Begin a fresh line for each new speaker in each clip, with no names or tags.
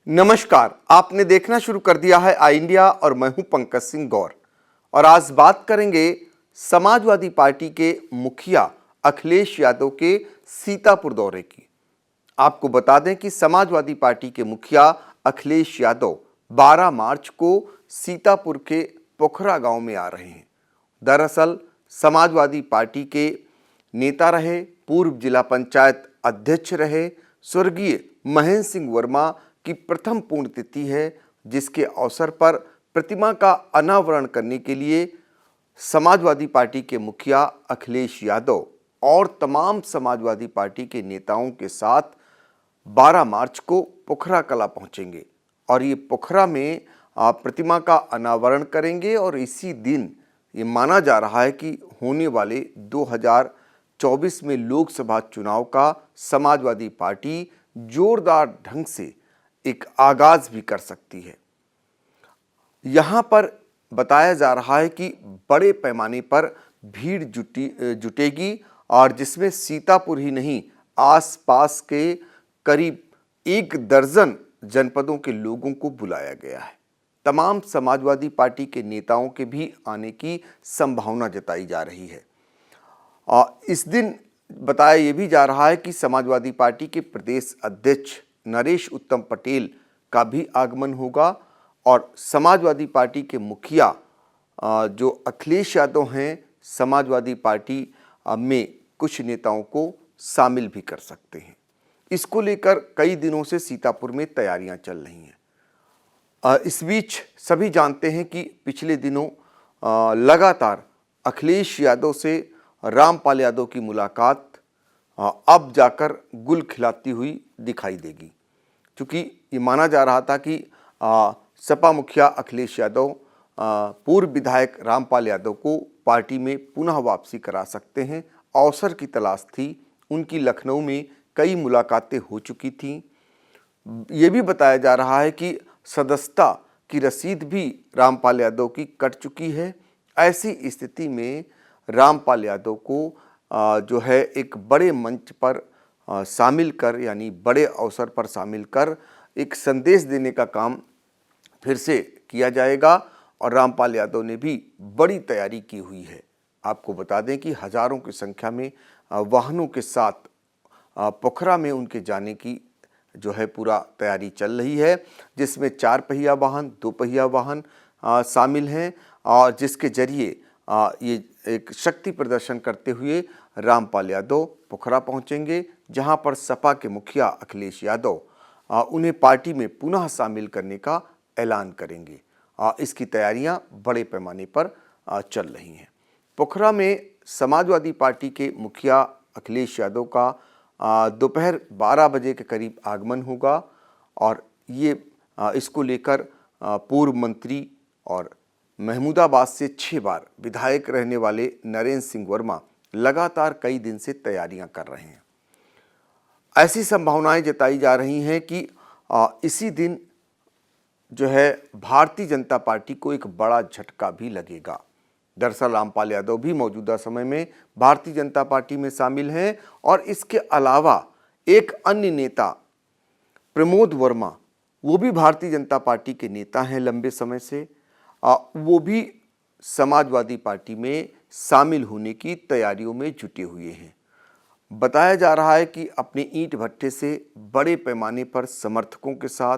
नमस्कार, आपने देखना शुरू कर दिया है आई इंडिया और मैं हूं पंकज सिंह गौर। और आज बात करेंगे समाजवादी पार्टी के मुखिया अखिलेश यादव के सीतापुर दौरे की। आपको बता दें कि समाजवादी पार्टी के मुखिया अखिलेश यादव 12 मार्च को सीतापुर के पोखरा गांव में आ रहे हैं। दरअसल समाजवादी पार्टी के नेता रहे, पूर्व जिला पंचायत अध्यक्ष रहे स्वर्गीय महेंद्र सिंह वर्मा की प्रथम पुण्यतिथि है, जिसके अवसर पर प्रतिमा का अनावरण करने के लिए समाजवादी पार्टी के मुखिया अखिलेश यादव और तमाम समाजवादी पार्टी के नेताओं के साथ 12 मार्च को पोखरा कला पहुंचेंगे और ये पोखरा में प्रतिमा का अनावरण करेंगे। और इसी दिन ये माना जा रहा है कि होने वाले 2024 में लोकसभा चुनाव का समाजवादी पार्टी जोरदार ढंग से एक आगाज भी कर सकती है। यहाँ पर बताया जा रहा है कि बड़े पैमाने पर भीड़ जुटेगी और जिसमें सीतापुर ही नहीं, आसपास के करीब 1 दर्जन जनपदों के लोगों को बुलाया गया है। तमाम समाजवादी पार्टी के नेताओं के भी आने की संभावना जताई जा रही है। इस दिन बताया ये भी जा रहा है कि समाजवादी पार्टी के प्रदेश अध्यक्ष नरेश उत्तम पटेल का भी आगमन होगा और समाजवादी पार्टी के मुखिया जो अखिलेश यादव हैं, समाजवादी पार्टी में कुछ नेताओं को शामिल भी कर सकते हैं। इसको लेकर कई दिनों से सीतापुर में तैयारियां चल रही हैं। इस बीच सभी जानते हैं कि पिछले दिनों लगातार अखिलेश यादव से रामपाल यादव की मुलाकात अब जाकर गुल खिलाती हुई दिखाई देगी, क्योंकि ये माना जा रहा था कि सपा मुखिया अखिलेश यादव पूर्व विधायक रामपाल यादव को पार्टी में पुनः वापसी करा सकते हैं। अवसर की तलाश थी, उनकी लखनऊ में कई मुलाकातें हो चुकी थीं। ये भी बताया जा रहा है कि सदस्यता की रसीद भी रामपाल यादव की कट चुकी है। ऐसी स्थिति में रामपाल यादव को जो है एक बड़े मंच पर शामिल कर, यानी बड़े अवसर पर शामिल कर एक संदेश देने का काम फिर से किया जाएगा। और रामपाल यादव ने भी बड़ी तैयारी की हुई है। आपको बता दें कि हजारों की संख्या में वाहनों के साथ पोखरा में उनके जाने की जो है पूरा तैयारी चल रही है, जिसमें 4 पहिया वाहन, 2 पहिया वाहन शामिल हैं और जिसके जरिए ये एक शक्ति प्रदर्शन करते हुए रामपाल यादव पोखरा पहुंचेंगे, जहां पर सपा के मुखिया अखिलेश यादव उन्हें पार्टी में पुनः शामिल करने का ऐलान करेंगे। इसकी तैयारियां बड़े पैमाने पर चल रही हैं। पोखरा में समाजवादी पार्टी के मुखिया अखिलेश यादव का दोपहर 12 बजे के करीब आगमन होगा और ये इसको लेकर पूर्व मंत्री और महमूदाबाद से 6 बार विधायक रहने वाले नरेंद्र सिंह वर्मा लगातार कई दिन से तैयारियां कर रहे हैं। ऐसी संभावनाएं जताई जा रही हैं कि इसी दिन जो है भारतीय जनता पार्टी को एक बड़ा झटका भी लगेगा। दरअसल रामपाल यादव भी मौजूदा समय में भारतीय जनता पार्टी में शामिल हैं और इसके अलावा एक अन्य नेता प्रमोद वर्मा, वो भी भारतीय जनता पार्टी के नेता हैं लंबे समय से, वो भी समाजवादी पार्टी में शामिल होने की तैयारियों में जुटे हुए हैं। बताया जा रहा है कि अपने ईंट भट्टे से बड़े पैमाने पर समर्थकों के साथ,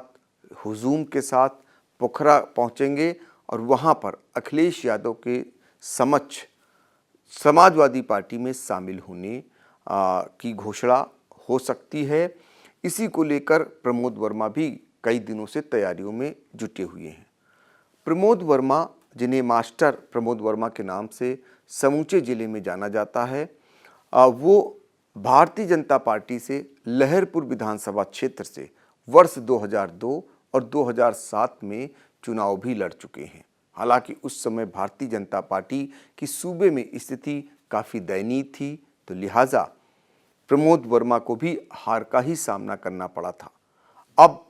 हुजूम के साथ पोखरा पहुंचेंगे और वहां पर अखिलेश यादव के समक्ष समाजवादी पार्टी में शामिल होने की घोषणा हो सकती है। इसी को लेकर प्रमोद वर्मा भी कई दिनों से तैयारियों में जुटे हुए हैं। प्रमोद वर्मा, जिन्हें मास्टर प्रमोद वर्मा के नाम से समूचे जिले में जाना जाता है, वो भारतीय जनता पार्टी से लहरपुर विधानसभा क्षेत्र से वर्ष 2002 और 2007 में चुनाव भी लड़ चुके हैं। हालांकि उस समय भारतीय जनता पार्टी की सूबे में स्थिति काफ़ी दयनीय थी, तो लिहाजा प्रमोद वर्मा को भी हार का ही सामना करना पड़ा था। अब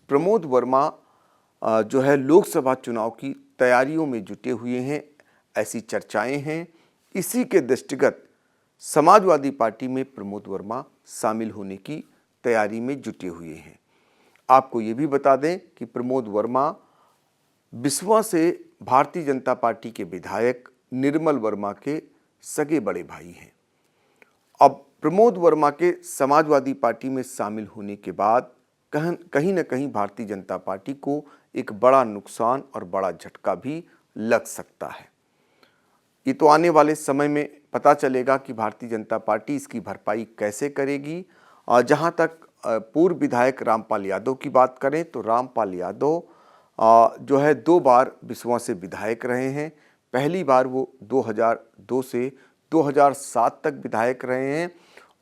प्रमोद वर्मा जो है लोकसभा चुनाव की तैयारियों में जुटे हुए हैं, ऐसी चर्चाएं हैं। इसी के दृष्टिगत समाजवादी पार्टी में प्रमोद वर्मा शामिल होने की तैयारी में जुटे हुए हैं। आपको ये भी बता दें कि प्रमोद वर्मा बिस्वा से भारतीय जनता पार्टी के विधायक निर्मल वर्मा के सगे बड़े भाई हैं। अब प्रमोद वर्मा के समाजवादी पार्टी में शामिल होने के बाद कहीं न कहीं भारतीय जनता पार्टी को एक बड़ा नुकसान और बड़ा झटका भी लग सकता है। ये तो आने वाले समय में पता चलेगा कि भारतीय जनता पार्टी इसकी भरपाई कैसे करेगी। और जहाँ तक पूर्व विधायक रामपाल यादव की बात करें तो रामपाल यादव जो है 2 बार बिस्वा से विधायक रहे हैं। पहली बार वो 2002 से 2007 तक विधायक रहे हैं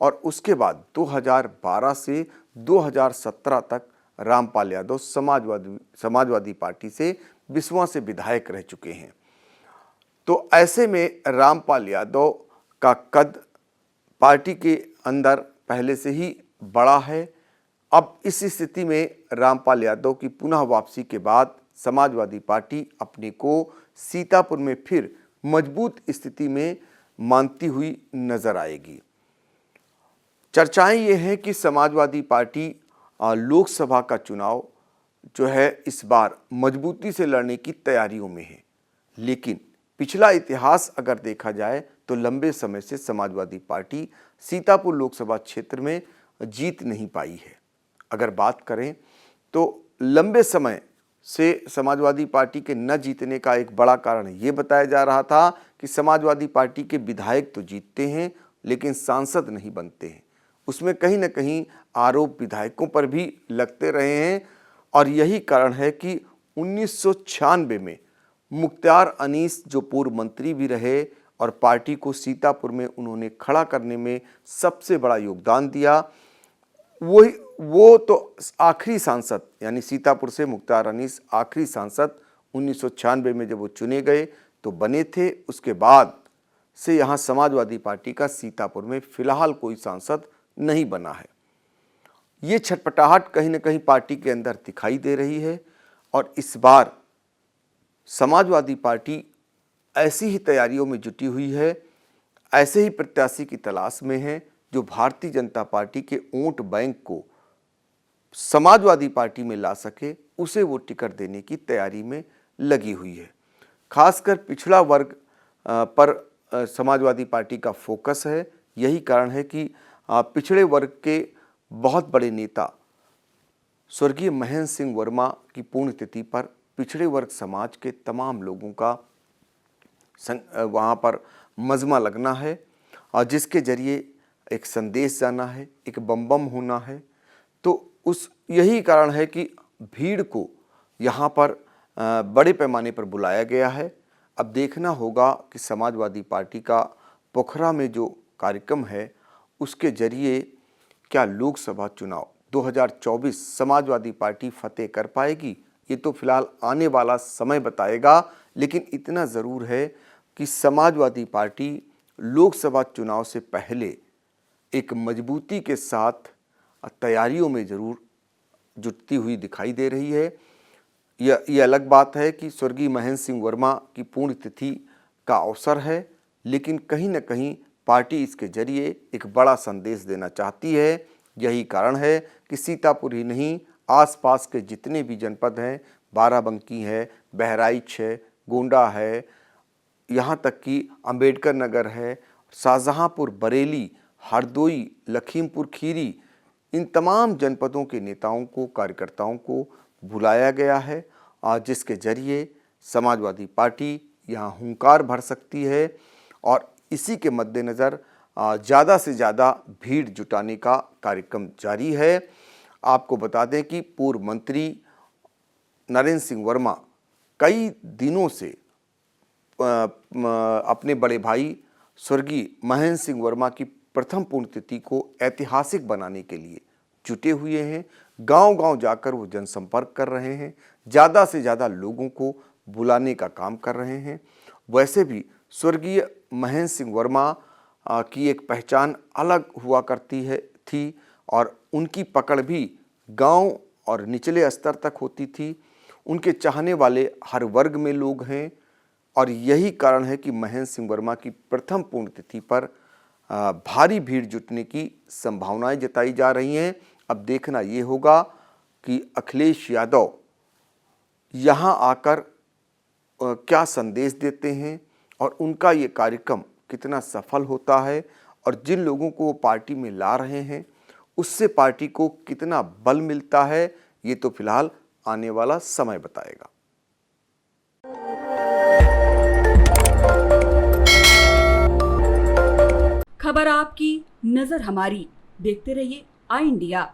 और उसके बाद 2012 से 2017 तक रामपाल यादव समाजवादी पार्टी से बिस्वा से विधायक रह चुके हैं। तो ऐसे में रामपाल यादव का कद पार्टी के अंदर पहले से ही बड़ा है। अब इस स्थिति में रामपाल यादव की पुनः वापसी के बाद समाजवादी पार्टी अपने को सीतापुर में फिर मजबूत स्थिति में मानती हुई नजर आएगी। चर्चाएं ये हैं कि समाजवादी पार्टी लोकसभा का चुनाव जो है इस बार मजबूती से लड़ने की तैयारियों में है, लेकिन पिछला इतिहास अगर देखा जाए तो लंबे समय से समाजवादी पार्टी सीतापुर लोकसभा क्षेत्र में जीत नहीं पाई है। अगर बात करें तो लंबे समय से समाजवादी पार्टी के न जीतने का एक बड़ा कारण ये बताया जा रहा था कि समाजवादी पार्टी के विधायक तो जीतते हैं लेकिन सांसद नहीं बनते हैं। उसमें कहीं न कहीं आरोप विधायकों पर भी लगते रहे हैं और यही कारण है कि 1996 में मुख्तार अनीस जो पूर्व मंत्री भी रहे और पार्टी को सीतापुर में उन्होंने खड़ा करने में सबसे बड़ा योगदान दिया, वो तो आखिरी सांसद यानी सीतापुर से मुख्तार अनीस आखिरी सांसद 1996 में जब वो चुने गए तो बने थे। उसके बाद से यहाँ समाजवादी पार्टी का सीतापुर में फिलहाल कोई सांसद नहीं बना है। ये छटपटाहट कहीं न कहीं पार्टी के अंदर दिखाई दे रही है और इस बार समाजवादी पार्टी ऐसी ही तैयारियों में जुटी हुई है, ऐसे ही प्रत्याशी की तलाश में है जो भारतीय जनता पार्टी के वोट बैंक को समाजवादी पार्टी में ला सके, उसे वो टिकट देने की तैयारी में लगी हुई है। खासकर पिछड़ा वर्ग पर समाजवादी पार्टी का फोकस है। यही कारण है कि पिछड़े वर्ग के बहुत बड़े नेता स्वर्गीय महेंद्र सिंह वर्मा की पुण्यतिथि पर पिछड़े वर्ग समाज के तमाम लोगों का वहाँ पर मजमा लगना है और जिसके जरिए एक संदेश जाना है, एक बम बम होना है। तो यही कारण है कि भीड़ को यहाँ पर बड़े पैमाने पर बुलाया गया है। अब देखना होगा कि समाजवादी पार्टी का पोखरा में जो कार्यक्रम है उसके जरिए क्या लोकसभा चुनाव 2024 समाजवादी पार्टी फतेह कर पाएगी, ये तो फिलहाल आने वाला समय बताएगा। लेकिन इतना ज़रूर है कि समाजवादी पार्टी लोकसभा चुनाव से पहले एक मजबूती के साथ तैयारियों में ज़रूर जुटती हुई दिखाई दे रही है। यह अलग बात है कि स्वर्गीय महेंद्र सिंह वर्मा की पुण्यतिथि का अवसर है, लेकिन कहीं न कहीं पार्टी इसके जरिए एक बड़ा संदेश देना चाहती है। यही कारण है कि सीतापुर ही नहीं, आसपास के जितने भी जनपद हैं, बाराबंकी है, बहराइच है, गोंडा है, यहाँ तक कि अंबेडकर नगर है, शाहजहांपुर, बरेली, हरदोई, लखीमपुर खीरी, इन तमाम जनपदों के नेताओं को, कार्यकर्ताओं को बुलाया गया है जिसके जरिए समाजवादी पार्टी यहाँ हुंकार भर सकती है और इसी के मद्देनज़र ज़्यादा से ज़्यादा भीड़ जुटाने का कार्यक्रम जारी है। आपको बता दें कि पूर्व मंत्री नरेंद्र सिंह वर्मा कई दिनों से अपने बड़े भाई स्वर्गीय महेंद्र सिंह वर्मा की प्रथम पुण्यतिथि को ऐतिहासिक बनाने के लिए जुटे हुए हैं। गांव-गांव जाकर वो जनसंपर्क कर रहे हैं, ज़्यादा से ज़्यादा लोगों को बुलाने का काम कर रहे हैं। वैसे भी स्वर्गीय महेंद्र सिंह वर्मा की एक पहचान अलग हुआ करती थी और उनकी पकड़ भी गांव और निचले स्तर तक होती थी। उनके चाहने वाले हर वर्ग में लोग हैं और यही कारण है कि महेंद्र सिंह वर्मा की प्रथम पुण्यतिथि पर भारी भीड़ जुटने की संभावनाएं जताई जा रही हैं। अब देखना ये होगा कि अखिलेश यादव यहाँ आकर क्या संदेश देते हैं और उनका ये कार्यक्रम कितना सफल होता है और जिन लोगों को वो पार्टी में ला रहे हैं उससे पार्टी को कितना बल मिलता है, ये तो फिलहाल आने वाला समय बताएगा।
खबर आपकी, नजर हमारी। देखते रहिए आई इंडिया।